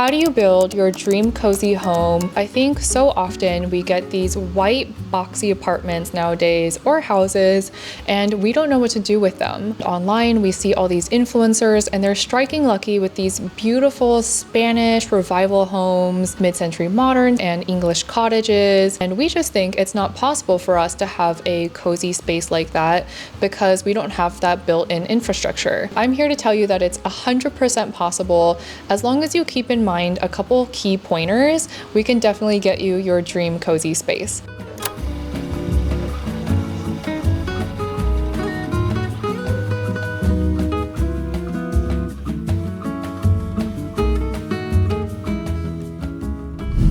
How do you build your dream cozy home? I think so often we get these white boxy apartments nowadays or houses and we don't know what to do with them. Online we see all these influencers and they're striking lucky with these beautiful Spanish revival homes, mid-century modern and English cottages, and we just think it's not possible for us to have a cozy space like that because we don't have that built-in infrastructure. I'm here to tell you that it's 100% possible. As long as you keep in mind a couple key pointers, we can definitely get you your dream cozy space.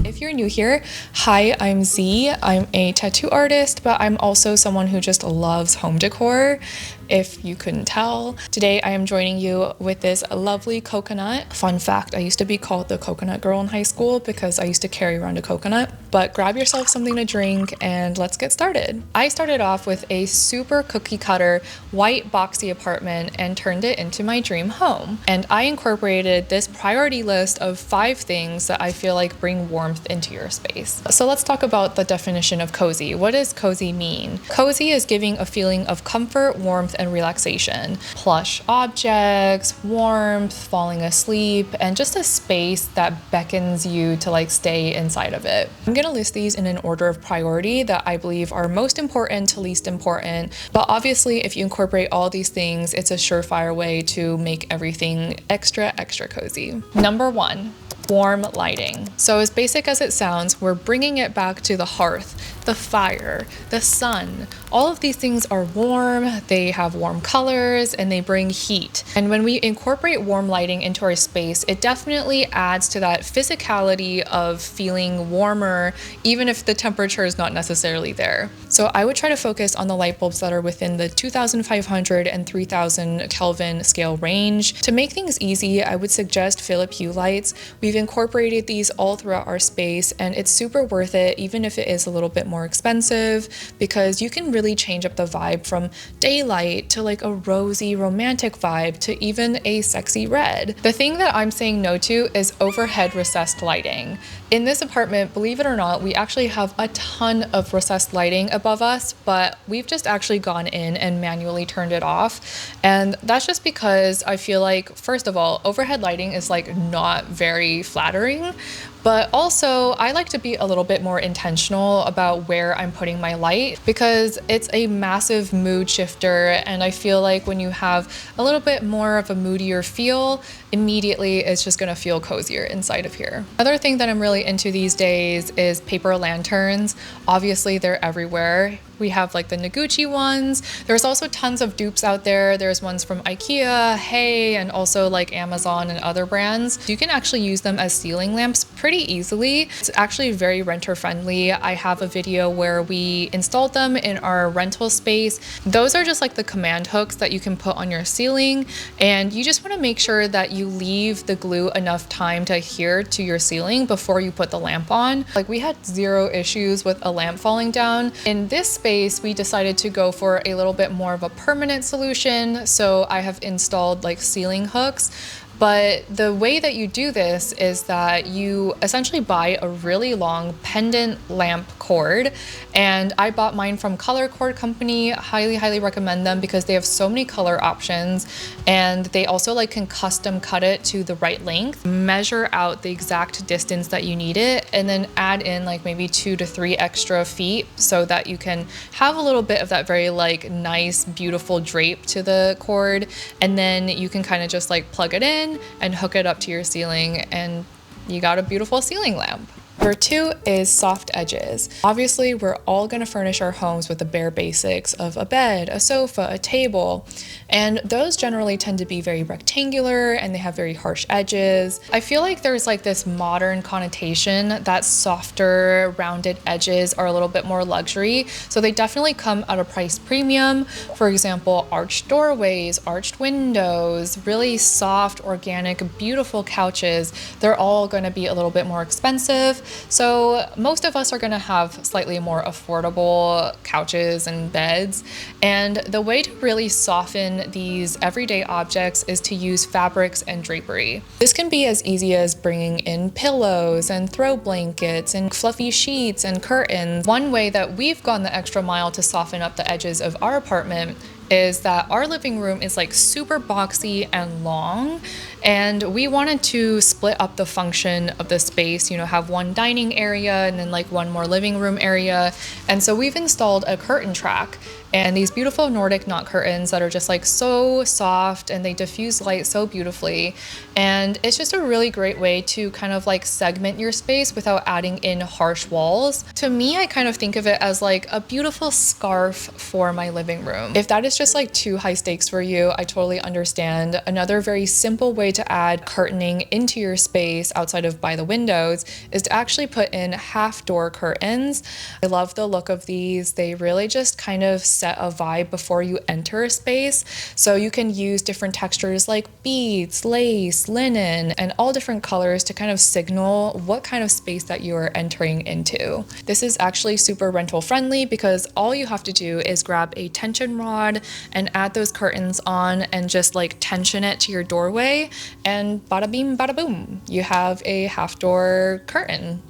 If you're new here, hi, I'm Z. I'm a tattoo artist, but I'm also someone who just loves home decor. If you couldn't tell, today I am joining you with this lovely coconut. Fun fact, I used to be called the coconut girl in high school because I used to carry around a coconut. But grab yourself something to drink and let's get started. I started off with a super cookie cutter white boxy apartment and turned it into my dream home. And I incorporated this priority list of 5 things that I feel like bring warmth into your space. So let's talk about the definition of cozy. What does cozy mean? Cozy is giving a feeling of comfort, warmth, and relaxation. Plush objects, warmth, falling asleep, and just a space that beckons you to like stay inside of it. I'm gonna list these in an order of priority that I believe are most important to least important, but obviously if you incorporate all these things, it's a surefire way to make everything extra cozy. Number 1. Warm lighting. So as basic as it sounds, we're bringing it back to the hearth, the fire, the sun. All of these things are warm, they have warm colors, and they bring heat. And when we incorporate warm lighting into our space, it definitely adds to that physicality of feeling warmer, even if the temperature is not necessarily there. So I would try to focus on the light bulbs that are within the 2500 and 3000 Kelvin scale range. To make things easy, I would suggest Phillips Hue lights. We've incorporated these all throughout our space and it's super worth it, even if it is a little bit more expensive, because you can really change up the vibe from daylight to like a rosy romantic vibe to even a sexy red. The thing that I'm saying no to is overhead recessed lighting. In this apartment, believe it or not, we actually have a ton of recessed lighting above us, but we've just actually gone in and manually turned it off. And that's just because I feel like, first of all, overhead lighting is like not very flattering, but also I like to be a little bit more intentional about where I'm putting my light because it's a massive mood shifter. And I feel like when you have a little bit more of a moodier feel, immediately it's just gonna feel cozier inside of here. Another thing that I'm really into these days is paper lanterns. Obviously they're everywhere. We have like the Noguchi ones. There's also tons of dupes out there. There's ones from IKEA, Hey, and also like Amazon and other brands. You can actually use them as ceiling lamps pretty easily. It's actually very renter friendly. I have a video where we installed them in our rental space. Those are just like the command hooks that you can put on your ceiling, and you just want to make sure that you leave the glue enough time to adhere to your ceiling before you put the lamp on. Like we had 0 issues with a lamp falling down. In this space, we decided to go for a little bit more of a permanent solution. So I have installed like ceiling hooks. But the way that you do this is that you essentially buy a really long pendant lamp cord, and I bought mine from Color Cord Company. Highly recommend them because they have so many color options, and they also like can custom cut it to the right length, measure out the exact distance that you need it, and then add in like maybe 2 to 3 extra feet so that you can have a little bit of that very like nice, beautiful drape to the cord, and then you can kind of just like plug it in and hook it up to your ceiling and you got a beautiful ceiling lamp. Number 2 is soft edges. Obviously, we're all going to furnish our homes with the bare basics of a bed, a sofa, a table, and those generally tend to be very rectangular and they have very harsh edges. I feel like there's like this modern connotation that softer, rounded edges are a little bit more luxury, so they definitely come at a price premium. For example, arched doorways, arched windows, really soft, organic, beautiful couches, they're all going to be a little bit more expensive. So most of us are gonna have slightly more affordable couches and beds. And the way to really soften these everyday objects is to use fabrics and drapery. This can be as easy as bringing in pillows and throw blankets and fluffy sheets and curtains. One way that we've gone the extra mile to soften up the edges of our apartment is that our living room is like super boxy and long, and we wanted to split up the function of the space, you know, have one dining area and then like one more living room area. And so we've installed a curtain track and these beautiful Nordic Knot curtains that are just like so soft and they diffuse light so beautifully. And it's just a really great way to kind of like segment your space without adding in harsh walls. To me, I kind of think of it as like a beautiful scarf for my living room. If that is just like too high stakes for you, I totally understand. Another very simple way to add curtaining into your space outside of by the windows is to actually put in half door curtains. I love the look of these. They really just kind of set a vibe before you enter a space. So you can use different textures like beads, lace, linen, and all different colors to kind of signal what kind of space that you are entering into. This is actually super rental friendly because all you have to do is grab a tension rod and add those curtains on and just like tension it to your doorway, and bada beam, bada boom, you have a half door curtain.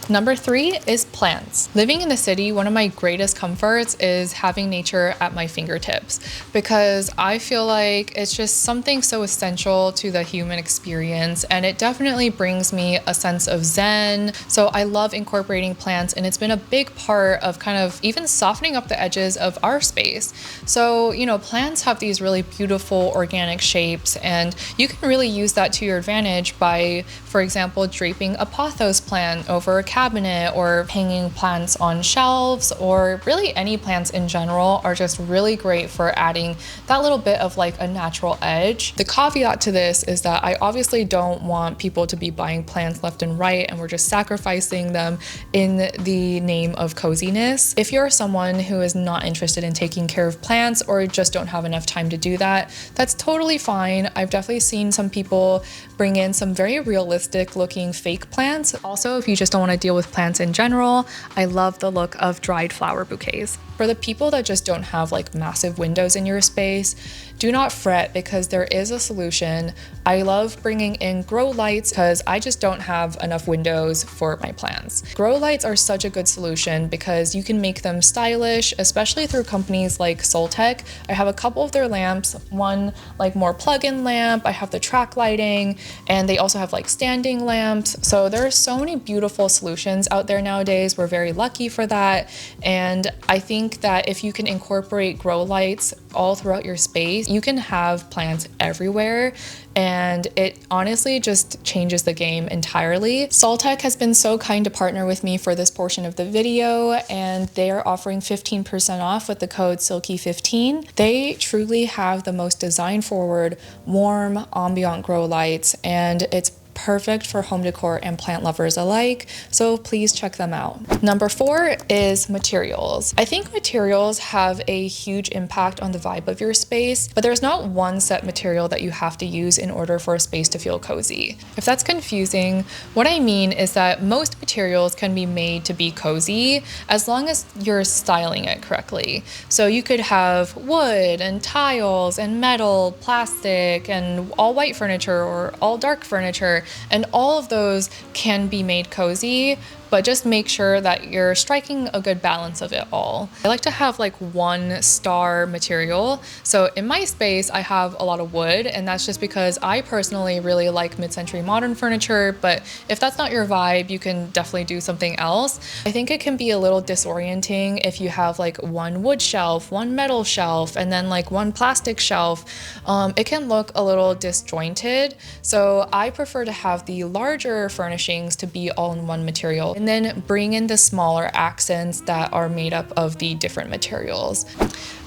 Number 3 is plants. Living in the city, one of my greatest comforts is having nature at my fingertips, because I feel like it's just something so essential to the human experience, and it definitely brings me a sense of zen. So I love incorporating plants, and it's been a big part of kind of even softening up the edges of our space. So, you know, plants have these really beautiful organic shapes, and you can really use that to your advantage by, for example, draping a pothos plant over a cabinet or hanging plants on shelves, or really any plants in general are just really great for adding that little bit of like a natural edge. The caveat to this is that I obviously don't want people to be buying plants left and right and we're just sacrificing them in the name of coziness. If you're someone who is not interested in taking care of plants or just don't have enough time to do that, that's totally fine. I've definitely seen some people bring in some very realistic looking fake plants. Also, if you just don't want to deal with plants in general, I love the look of dried flower bouquets. For the people that just don't have like massive windows in your space, do not fret because there is a solution. I love bringing in grow lights because I just don't have enough windows for my plants. Grow lights are such a good solution because you can make them stylish, especially through companies like Soltech. I have a couple of their lamps, one like more plug-in lamp, I have the track lighting, and they also have like standing lamps. So there are so many beautiful solutions out there nowadays. We're very lucky for that. And I think that if you can incorporate grow lights all throughout your space, you can have plants everywhere, and it honestly just changes the game entirely. Soltech has been so kind to partner with me for this portion of the video, and they are offering 15% off with the code SILKY15. They truly have the most design-forward, warm, ambient grow lights, and it's perfect for home decor and plant lovers alike, so please check them out. Number 4 is materials. I think materials have a huge impact on the vibe of your space, but there's not one set material that you have to use in order for a space to feel cozy. If that's confusing, what I mean is that most materials can be made to be cozy as long as you're styling it correctly. So you could have wood and tiles and metal, plastic, and all white furniture or all dark furniture, and all of those can be made cozy, but just make sure that you're striking a good balance of it all. I like to have like one star material. So in my space, I have a lot of wood, and that's just because I personally really like mid-century modern furniture, but if that's not your vibe, you can definitely do something else. I think it can be a little disorienting if you have like one wood shelf, one metal shelf, and then like one plastic shelf. It can look a little disjointed. So I prefer to have the larger furnishings to be all in one material, and then bring in the smaller accents that are made up of the different materials.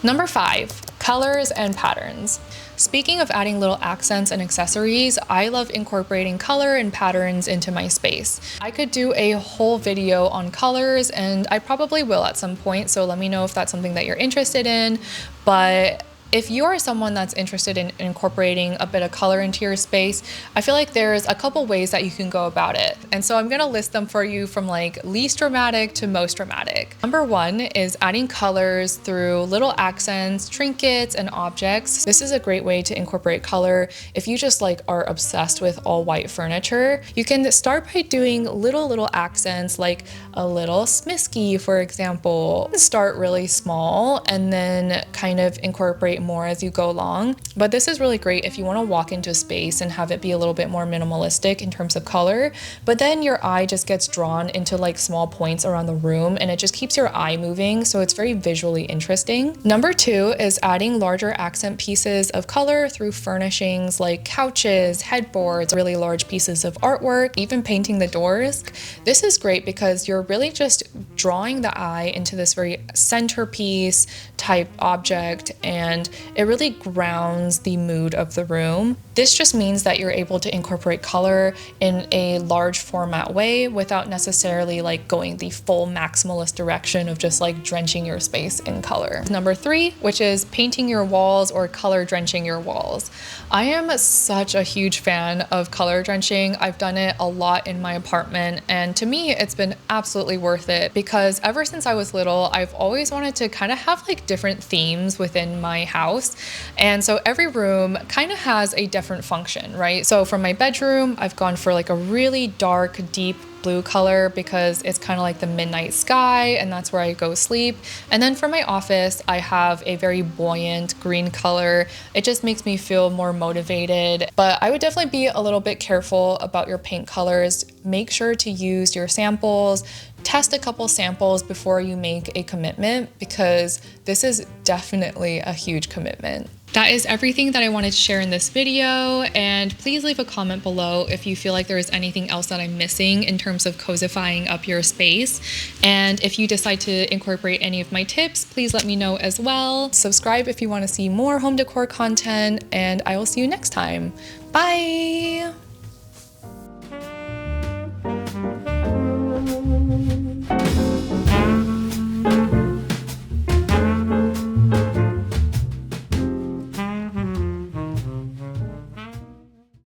Number 5, colors and patterns. Speaking of adding little accents and accessories, I love incorporating color and patterns into my space. I could do a whole video on colors, and I probably will at some point, so let me know if that's something that you're interested in. But If you are someone that's interested in incorporating a bit of color into your space, I feel like there's a couple ways that you can go about it. And so I'm gonna list them for you from like least dramatic to most dramatic. Number one is adding colors through little accents, trinkets, and objects. This is a great way to incorporate color. If you just like are obsessed with all white furniture, you can start by doing little accents like a little smisky, for example. Start really small and then kind of incorporate more as you go along. But this is really great if you want to walk into a space and have it be a little bit more minimalistic in terms of color, but then your eye just gets drawn into like small points around the room and it just keeps your eye moving, so it's very visually interesting. Number two is adding larger accent pieces of color through furnishings like couches, headboards, really large pieces of artwork, even painting the doors. This is great because you're really just drawing the eye into this very centerpiece type object, and it really grounds the mood of the room. This just means that you're able to incorporate color in a large format way without necessarily like going the full maximalist direction of just like drenching your space in color. Number three, which is painting your walls or color drenching your walls. I am such a huge fan of color drenching. I've done it a lot in my apartment, and to me it's been absolutely worth it because ever since I was little, I've always wanted to kind of have like different themes within my house. And so every room kind of has a different function, right? So for my bedroom, I've gone for like a really dark, deep blue color because it's kind of like the midnight sky and that's where I go sleep. And then for my office, I have a very buoyant green color. It just makes me feel more motivated, but I would definitely be a little bit careful about your paint colors. Make sure to use your samples. Test a couple samples before you make a commitment because this is definitely a huge commitment. That is everything that I wanted to share in this video, and please leave a comment below if you feel like there is anything else that I'm missing in terms of cosifying up your space. And if you decide to incorporate any of my tips, please let me know as well. Subscribe if you want to see more home decor content, and I will see you next time. Bye!